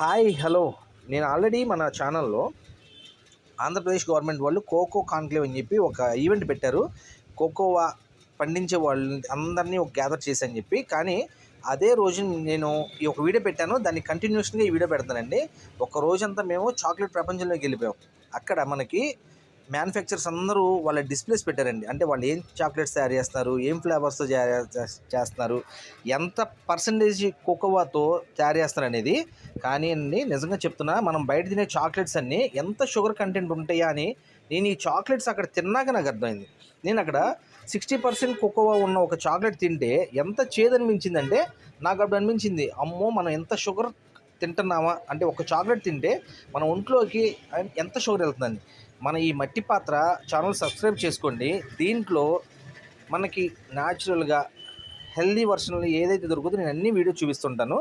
Hi hello నేను already మన ఛానల్లో ఆంధ్రప్రదేశ్ గవర్నమెంట్ వాళ్ళు కోకో కాన్క్లేవ్ అని చెప్పి ఒక ఈవెంట్ పెట్టారు. కోకోవా పండించే వాళ్ళు అందరినీ ఒక గ్యాదర్ చేసి చెప్పి, కానీ అదే రోజు నేను ఈ ఒక వీడియో పెట్టాను. దాన్ని కంటిన్యూషన్గా ఈ వీడియో పెడతానండి. ఒక రోజంతా మేము చాక్లెట్ ప్రపంచంలోకి వెళ్ళిపోయాం. అక్కడ మనకి మ్యానుఫ్యాక్చరర్స్ అందరూ వాళ్ళ డిస్ప్లేస్ పెట్టారండి. అంటే వాళ్ళు ఏం చాక్లెట్స్ తయారు చేస్తున్నారు, ఏం ఫ్లేవర్స్తో చేస్తున్నారు, ఎంత పర్సంటేజ్ కోకోవాతో తయారు చేస్తారు అనేది. కానీ అండి, నిజంగా చెప్తున్నా, మనం బయట తినే చాక్లెట్స్ అన్నీ ఎంత షుగర్ కంటెంట్ ఉంటాయా అని నేను ఈ చాక్లెట్స్ అక్కడ తిన్నాక నాకు అర్థమైంది. నేను అక్కడ 60% కోకోవా ఉన్న ఒక చాక్లెట్ తింటే ఎంత చేదనిపించిందంటే, నాకు అప్పుడు అనిపించింది, అమ్మో మనం ఎంత షుగర్ తింటున్నామా అంటే, ఒక చాక్లెట్ తింటే మన ఒంట్లోకి ఎంత షుగర్ వెళ్తుందండి. మన ఈ మట్టి పాత్ర ఛానల్ సబ్స్క్రైబ్ చేసుకోండి. దీంట్లో మనకి న్యాచురల్గా హెల్దీ వర్షన్లో ఏదైతే దొరుకుతుందో నేను అన్ని వీడియో చూపిస్తుంటాను.